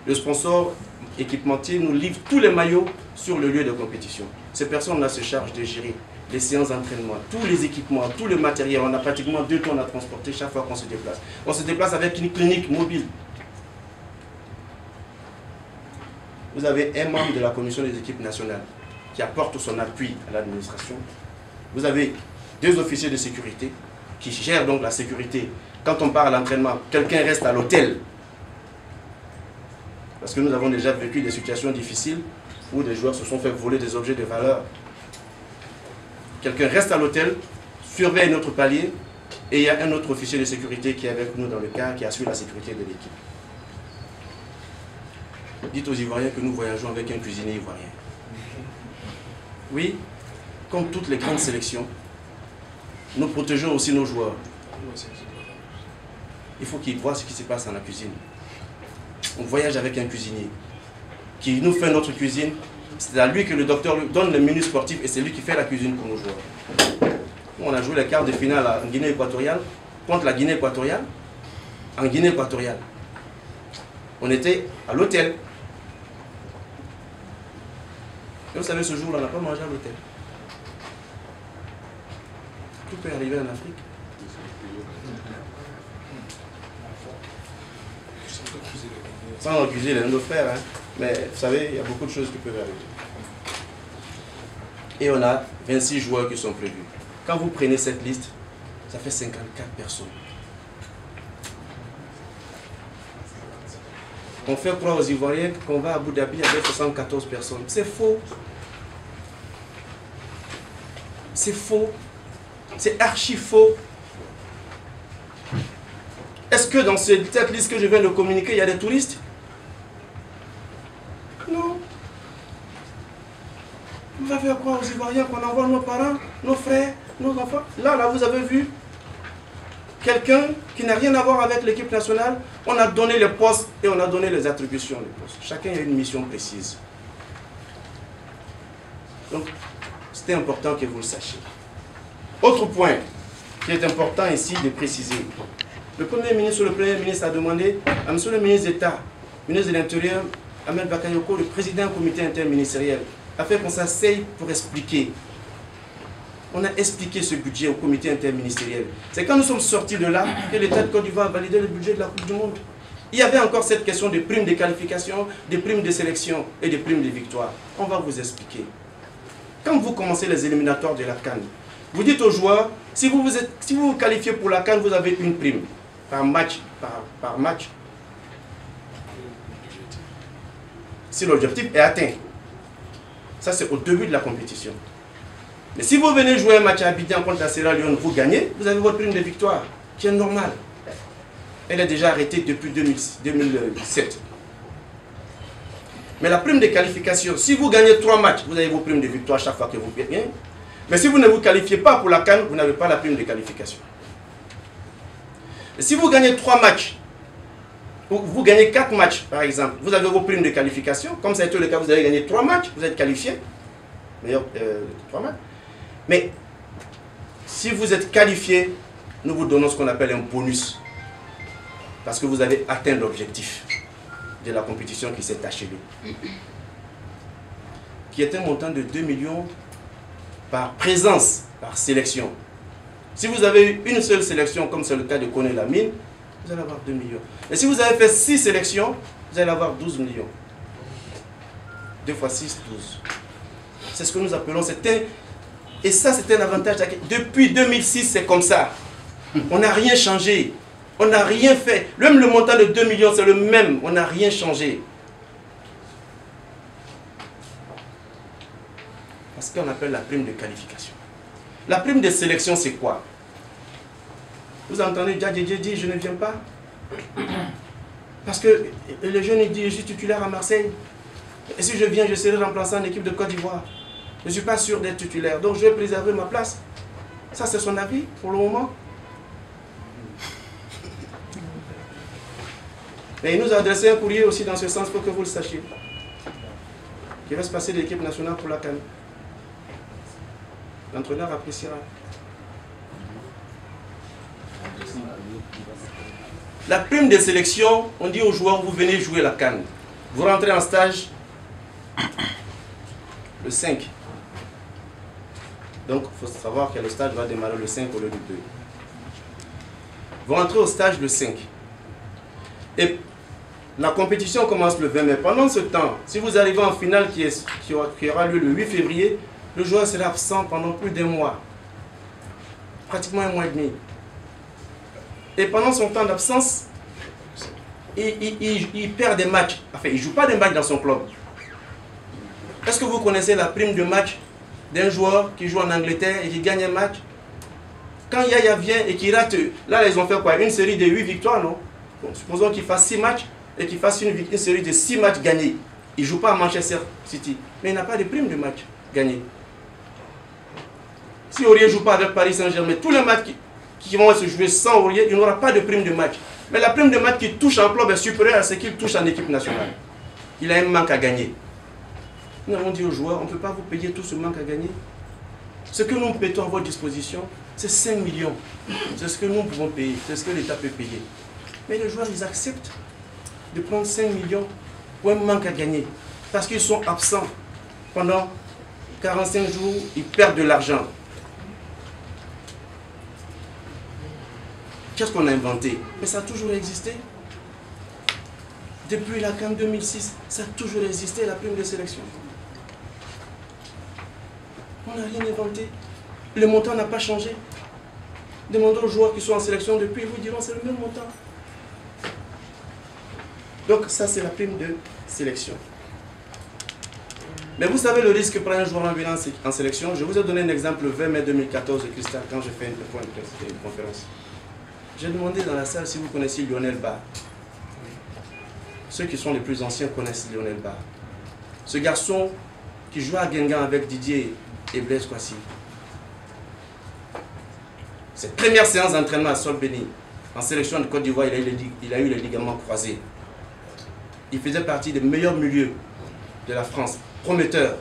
Le sponsor équipementier nous livre tous les maillots sur le lieu de compétition. Ces personnes-là se chargent de gérer les séances d'entraînement, tous les équipements, tout le matériel. On a pratiquement 2 tonnes à transporter chaque fois qu'on se déplace. On se déplace avec une clinique mobile. Vous avez un membre de la commission des équipes nationales qui apporte son appui à l'administration. Vous avez 2 officiers de sécurité qui gèrent donc la sécurité. Quand on part à l'entraînement, quelqu'un reste à l'hôtel. Parce que nous avons déjà vécu des situations difficiles où des joueurs se sont fait voler des objets de valeur. Quelqu'un reste à l'hôtel, surveille notre palier, et il y a un autre officier de sécurité qui est avec nous dans le cas, qui assure la sécurité de l'équipe. Dites aux Ivoiriens que nous voyageons avec un cuisinier ivoirien. Oui, comme toutes les grandes sélections, nous protégeons aussi nos joueurs. Il faut qu'ils voient ce qui se passe dans la cuisine. On voyage avec un cuisinier qui nous fait notre cuisine. C'est à lui que le docteur lui donne le menu sportif et c'est lui qui fait la cuisine pour nos joueurs. On a joué les quarts de finale en Guinée équatoriale contre la Guinée équatoriale. En Guinée équatoriale, on était à l'hôtel. Et vous savez, ce jour-là, on n'a pas mangé à l'hôtel. Tout peut arriver en Afrique. Sans accuser nos frères, hein. Mais vous savez, il y a beaucoup de choses qui peuvent arriver. Et on a 26 joueurs qui sont prévus. Quand vous prenez cette liste, ça fait 54 personnes. On fait croire aux Ivoiriens qu'on va à Abu Dhabi avec 74 personnes. C'est faux. C'est faux. C'est archi faux. Est-ce que dans cette liste que je viens de communiquer, il y a des touristes? Non. On va faire croire aux Ivoiriens qu'on envoie nos parents, nos frères, nos enfants. Là, vous avez vu quelqu'un qui n'a rien à voir avec l'équipe nationale. On a donné les postes et on a donné les attributions des postes. Chacun a une mission précise. Donc, c'était important que vous le sachiez. Autre point qui est important ici de préciser. Le Premier ministre a demandé à M. le ministre d'État, ministre de l'Intérieur, Ahmed Bakayoko, le président du comité interministériel, a fait qu'on s'asseye pour expliquer. On a expliqué ce budget au comité interministériel. C'est quand nous sommes sortis de là que l'État de Côte d'Ivoire a validé le budget de la Coupe du Monde. Il y avait encore cette question de primes de qualification, de primes de sélection et de primes de victoire. On va vous expliquer. Quand vous commencez les éliminatoires de la CAN, vous dites aux joueurs, si vous vous qualifiez pour la CAN, vous avez une prime par match. Par match. Si l'objectif est atteint. Ça, c'est au début de la compétition. Mais si vous venez jouer un match à Abidjan contre la Sierra Leone, vous gagnez, vous avez votre prime de victoire, qui est normale. Elle est déjà arrêtée depuis 2007. Mais la prime de qualification, si vous gagnez 3 matchs, vous avez vos primes de victoire chaque fois que vous gagnez. Mais si vous ne vous qualifiez pas pour la CAN, vous n'avez pas la prime de qualification. Et si vous gagnez 3 matchs, vous gagnez 4 matchs par exemple, vous avez vos primes de qualification. Comme ça a été le cas, vous avez gagné 3 matchs, vous êtes qualifié. Meilleur 3 matchs. Mais si vous êtes qualifié, nous vous donnons ce qu'on appelle un bonus. Parce que vous avez atteint l'objectif de la compétition qui s'est achevée. Qui est un montant de 2 millions par présence, par sélection. Si vous avez une seule sélection, comme c'est le cas de Koné Lamine, vous allez avoir 2 millions. Et si vous avez fait 6 sélections, vous allez avoir 12 millions. 2 fois 6, 12. C'est ce que nous appelons, et ça c'est un avantage. Depuis 2006, c'est comme ça. On n'a rien changé. On n'a rien fait. Même le montant de 2 millions, c'est le même. On n'a rien changé. ce qu'on appelle la prime de qualification. La prime de sélection, c'est quoi? Vous entendez Djadjedje dire je ne viens pas? Parce que le jeune il dit je suis titulaire à Marseille. Et si je viens, je serai remplaçant en équipe de Côte d'Ivoire. Je ne suis pas sûr d'être titulaire, donc je vais préserver ma place. Ça, c'est son avis pour le moment. Et il nous a adressé un courrier aussi dans ce sens pour que vous le sachiez. Qui va se passer de l'équipe nationale pour la CAN. L'entraîneur appréciera. La prime de sélection, on dit aux joueurs, vous venez jouer la CAN. Vous rentrez en stage le 5. Donc, il faut savoir que le stage va démarrer le 5 au lieu du 2. Vous rentrez au stage le 5. Et la compétition commence le 20 mai. Pendant ce temps, si vous arrivez en finale qui aura lieu le 8 février, le joueur sera absent pendant plus d'1 mois. Pratiquement 1 mois et demi. Et pendant son temps d'absence, il perd des matchs. Enfin, il ne joue pas des matchs dans son club. Est-ce que vous connaissez la prime de match d'un joueur qui joue en Angleterre et qui gagne un match? Quand Yaya vient et qu'il rate, là ils ont fait quoi? Une série de 8 victoires, non? Bon, supposons qu'il fasse 6 matchs et qu'il fasse une série de 6 matchs gagnés. Il ne joue pas à Manchester City, mais il n'a pas de prime de match gagné. Si Aurier ne joue pas avec Paris Saint-Germain, tous les matchs qui vont se jouer sans Aurier, il n'aura pas de prime de match. Mais la prime de match qu'il touche en club est supérieure à ce qu'il touche en équipe nationale. Il a un manque à gagner. Nous avons dit aux joueurs, on ne peut pas vous payer tout ce manque à gagner. Ce que nous mettons à votre disposition, c'est 5 millions. C'est ce que nous pouvons payer, c'est ce que l'État peut payer. Mais les joueurs, ils acceptent de prendre 5 millions pour un manque à gagner. Parce qu'ils sont absents pendant 45 jours, ils perdent de l'argent. Qu'est-ce qu'on a inventé? Mais ça a toujours existé. Depuis la CAN 2006, ça a toujours existé, la prime de sélection. On n'a rien inventé. Le montant n'a pas changé. Demandez aux joueurs qui sont en sélection depuis, ils vous diront c'est le même montant. Donc ça c'est la prime de sélection. Mais vous savez le risque que prend un joueur en sélection. Je vous ai donné un exemple le 20 mai 2014 de Cristal quand j'ai fait une conférence. J'ai demandé dans la salle si vous connaissez Lionel Barr. Ceux qui sont les plus anciens connaissent Lionel Barr. Ce garçon qui joue à Guingamp avec Didier et Blaise Kouassi. Cette première séance d'entraînement à Sol Béni, en sélection de Côte d'Ivoire, il a eu les ligaments croisés. Il faisait partie des meilleurs milieux de la France, prometteur.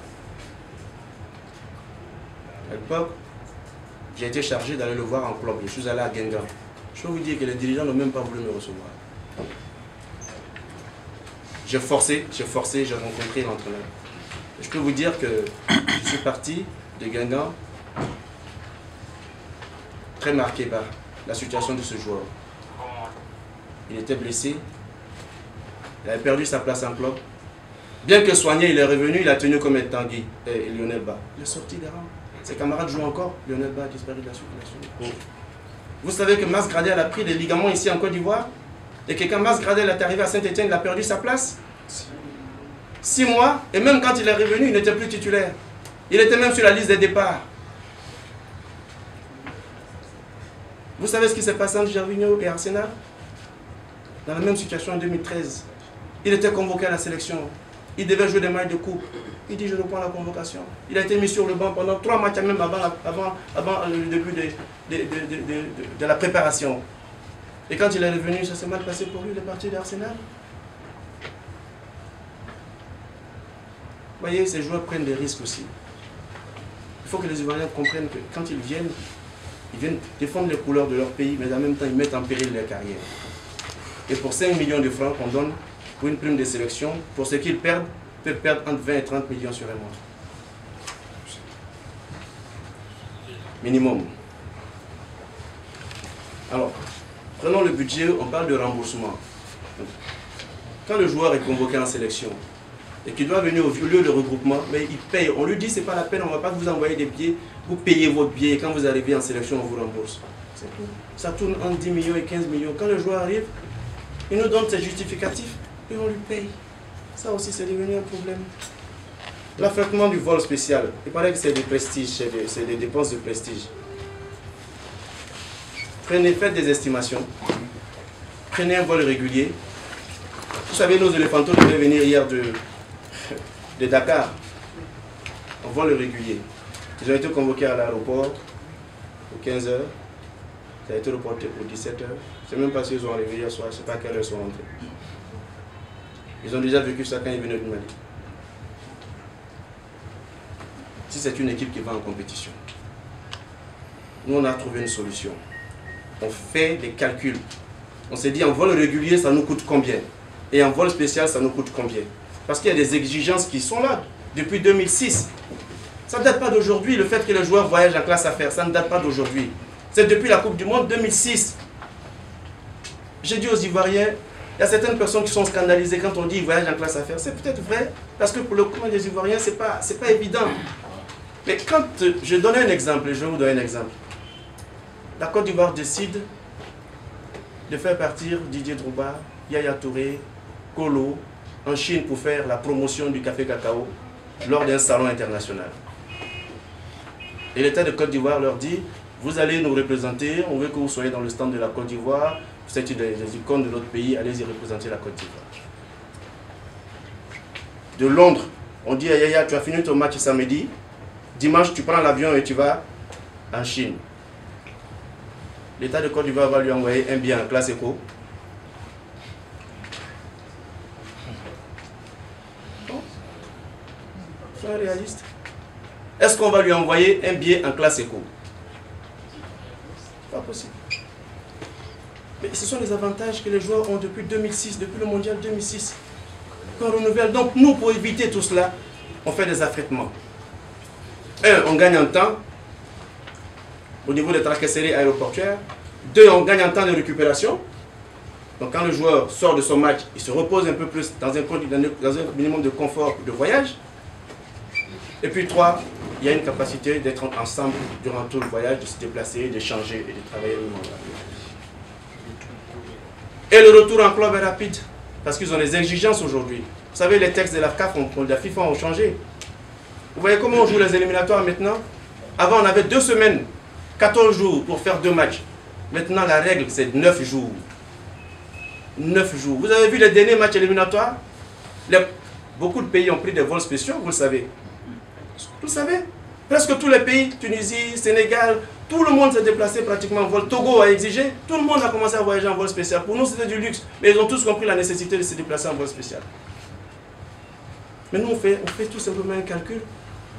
À l'époque, j'ai été chargé d'aller le voir en club. Je suis allé à Guingamp. Je peux vous dire que les dirigeants n'ont même pas voulu me recevoir. J'ai forcé, j'ai rencontré l'entraîneur. Je peux vous dire que je suis parti de Guingamp très marqué par la situation de ce joueur. Il était blessé, il avait perdu sa place en club. Bien que soigné, il est revenu, il a tenu comme un Tanguy et Lionel Barr. Il est sorti des rangs. Ses camarades jouent encore, Lionel Barr a disparu de la circulation. Vous savez que Mas Gradel a pris des ligaments ici en Côte d'Ivoire et que quand Mas Gradel est arrivé à Saint-Étienne, il a perdu sa place. 6 mois, et même quand il est revenu, il n'était plus titulaire. Il était même sur la liste des départs. Vous savez ce qui s'est passé entre Gervinho et Arsenal? Dans la même situation en 2013. Il était convoqué à la sélection. Il devait jouer des matchs de coupe. Il dit je reprends la convocation. Il a été mis sur le banc pendant 3 matchs, même avant le début de la préparation. Et quand il est revenu, ça s'est mal passé pour lui, il est parti d'Arsenal. Vous voyez, ces joueurs prennent des risques aussi. Il faut que les Ivoiriens comprennent que quand ils viennent défendre les couleurs de leur pays, mais en même temps, ils mettent en péril leur carrière. Et pour 5 millions de francs qu'on donne pour une prime de sélection, pour ce qu'ils perdent, ils peuvent perdre entre 20 et 30 millions sur un mois. Minimum. Alors, prenons le budget, on parle de remboursement. Quand le joueur est convoqué en sélection, et qu'il doit venir au lieu de regroupement, mais il paye. On lui dit c'est pas la peine, on ne va pas vous envoyer des billets, vous payez votre billet et quand vous arrivez en sélection, on vous rembourse. C'est tout. Ça tourne entre 10 millions et 15 millions. Quand le joueur arrive, il nous donne ses justificatifs et on lui paye. Ça aussi, c'est devenu un problème. L'affrètement du vol spécial, il paraît que c'est des prestiges, c'est des dépenses de prestige. Faites des estimations. Prenez un vol régulier. Vous savez, nos éléphantos devaient venir hier de Dakar. En vol régulier. Ils ont été convoqués à l'aéroport aux 15 h. Ça a été reporté pour 17 h. Je ne sais même pas s'ils ont arrivé hier soir, je ne sais pas à quelle heure ils sont rentrés. Ils ont déjà vécu ça quand ils venaient du Mali. Si c'est une équipe qui va en compétition, nous on a trouvé une solution. On fait des calculs. On s'est dit en vol régulier ça nous coûte combien? Et en vol spécial ça nous coûte combien? Parce qu'il y a des exigences qui sont là depuis 2006. Ça ne date pas d'aujourd'hui, le fait que les joueurs voyagent en classe affaires, ça ne date pas d'aujourd'hui. C'est depuis la Coupe du Monde 2006. J'ai dit aux Ivoiriens, il y a certaines personnes qui sont scandalisées quand on dit voyage en classe affaires. C'est peut-être vrai, parce que pour le commun des Ivoiriens, ce n'est pas évident. Mais quand je donne un exemple, je vais vous donner un exemple. La Côte d'Ivoire décide de faire partir Didier Drogba, Yaya Touré, Kolo en Chine pour faire la promotion du café cacao lors d'un salon international. Et l'État de Côte d'Ivoire leur dit, vous allez nous représenter, on veut que vous soyez dans le stand de la Côte d'Ivoire, vous êtes des icônes de notre pays, allez-y représenter la Côte d'Ivoire. De Londres, on dit à Yaya, tu as fini ton match samedi, dimanche tu prends l'avion et tu vas en Chine. L'État de Côte d'Ivoire va lui envoyer un billet en classe éco. Soyez réaliste. Est-ce qu'on va lui envoyer un billet en classe éco? Pas possible. Mais ce sont les avantages que les joueurs ont depuis 2006, depuis le mondial 2006, qu'on renouvelle. Donc nous, pour éviter tout cela, on fait des affrètements. Un, on gagne en temps au niveau des tracasseries aéroportuaires. Deux, on gagne en temps de récupération. Donc quand le joueur sort de son match, il se repose un peu plus dans un minimum de confort de voyage. Et puis trois, il y a une capacité d'être ensemble durant tout le voyage, de se déplacer, d'échanger et de travailler le monde. Et le retour en club est rapide, parce qu'ils ont des exigences aujourd'hui. Vous savez, les textes de la CAF, de la FIFA ont changé. Vous voyez comment on joue les éliminatoires maintenant? Avant, on avait 2 semaines, 14 jours pour faire 2 matchs. Maintenant, la règle, c'est 9 jours. 9 jours. Vous avez vu les derniers matchs éliminatoires? Beaucoup de pays ont pris des vols spéciaux, vous le savez. Vous le savez? Presque tous les pays, Tunisie, Sénégal, tout le monde s'est déplacé pratiquement en vol. Togo a exigé, tout le monde a commencé à voyager en vol spécial. Pour nous, c'était du luxe, mais ils ont tous compris la nécessité de se déplacer en vol spécial. Mais nous, on fait tout simplement un calcul.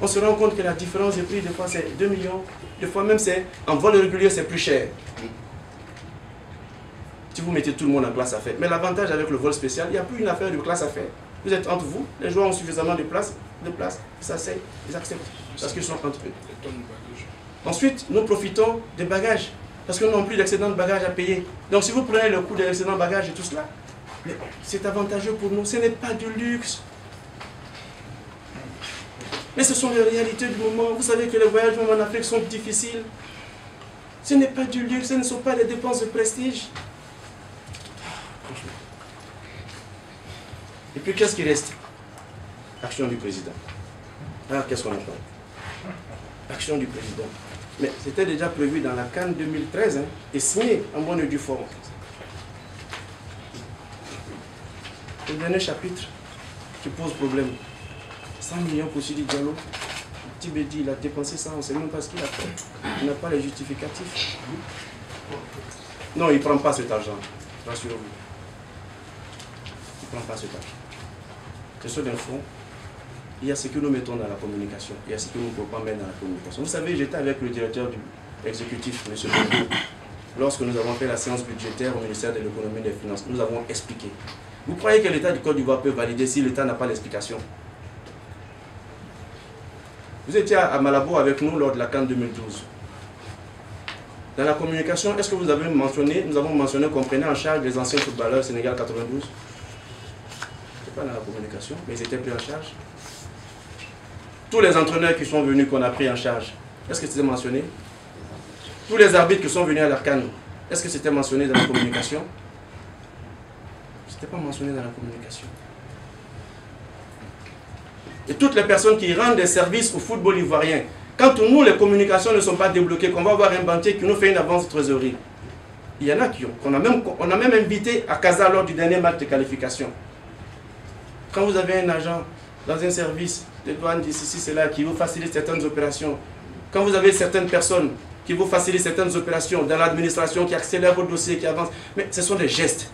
On se rend compte que la différence de prix, des fois, c'est 2 millions. Des fois, même, en vol régulier, c'est plus cher. Si vous mettez tout le monde en classe affaires. Mais l'avantage avec le vol spécial, il n'y a plus une affaire de classe affaires. Vous êtes entre vous, les joueurs ont suffisamment de place, ils s'asseyent, ils acceptent. Parce qu'ils sont entre eux. Ensuite, nous profitons des bagages. Parce que nous n'avons plus d'excédent de bagages à payer. Donc si vous prenez le coût de l'excédent de bagages et tout cela, c'est avantageux pour nous. Ce n'est pas du luxe. Mais ce sont les réalités du moment. Vous savez que les voyages même en Afrique sont difficiles. Ce n'est pas du luxe, ce ne sont pas des dépenses de prestige. Et puis qu'est-ce qui reste? Action du président. Alors qu'est-ce qu'on attend? Action du président. Mais c'était déjà prévu dans la CAN 2013 et signé en bonne et due forme. Le dernier chapitre qui pose problème. 100 millions pour Sidi Diallo. Tibedi, il a dépensé ça, on ne sait même pas ce qu'il a fait. Il n'a pas les justificatifs. Non, il ne prend pas cet argent. Rassurez-vous. Il ne prend pas cet argent. Question d'info. Il y a ce que nous mettons dans la communication. Il y a ce que nous ne pouvons pas mettre dans la communication. Vous savez, j'étais avec le directeur du exécutif, M. Bongo. Lorsque nous avons fait la séance budgétaire au ministère de l'économie et des finances, nous avons expliqué. Vous croyez que l'État du Côte d'Ivoire peut valider si l'État n'a pas l'explication? Vous étiez à Malabo avec nous lors de la CAN 2012. Dans la communication, est-ce que vous avez mentionné, nous avons mentionné qu'on prenait en charge les anciens footballeurs Sénégal 92? Ce n'est pas dans la communication, mais ils étaient pris en charge. Tous les entraîneurs qui sont venus, qu'on a pris en charge, est-ce que c'était mentionné? Tous les arbitres qui sont venus à la CAN, est-ce que c'était mentionné dans la communication? Ce n'était pas mentionné dans la communication. Et toutes les personnes qui rendent des services au football ivoirien, quand nous, les communications ne sont pas débloquées, qu'on va avoir un banquier qui nous fait une avance de trésorerie, il y en a qui on a même invité à Casa lors du dernier match de qualification. Quand vous avez un agent dans un service de douane d'ici, c'est là qui vous facilite certaines opérations, quand vous avez certaines personnes qui vous facilitent certaines opérations dans l'administration, qui accélèrent vos dossiers, qui avancent, mais ce sont des gestes.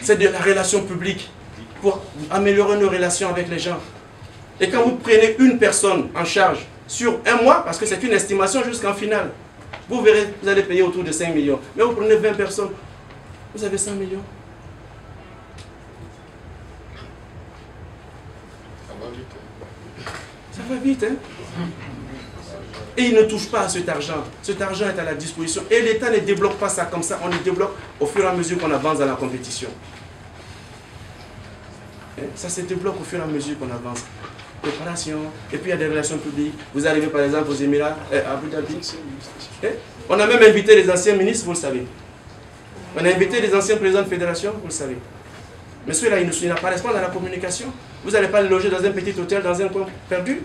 C'est de la relation publique pour améliorer nos relations avec les gens. Et quand vous prenez une personne en charge sur un mois, parce que c'est une estimation jusqu'en finale, vous verrez, vous allez payer autour de 5 millions. Mais vous prenez 20 personnes, vous avez 100 millions. Ça va vite, hein? Et il ne touche pas à cet argent. Cet argent est à la disposition. Et l'État ne débloque pas ça comme ça. On le débloque au fur et à mesure qu'on avance dans la compétition. Ça se débloque au fur et à mesure qu'on avance. Préparation, et puis il y a des relations publiques. Vous arrivez par exemple aux Émirats, à Abu Dhabi. On a même invité les anciens ministres, vous le savez. On a invité les anciens présidents de fédération, vous le savez. Mais ceux-là, ils n'apparaissent pas dans la communication. Vous n'allez pas les loger dans un petit hôtel, dans un coin perdu.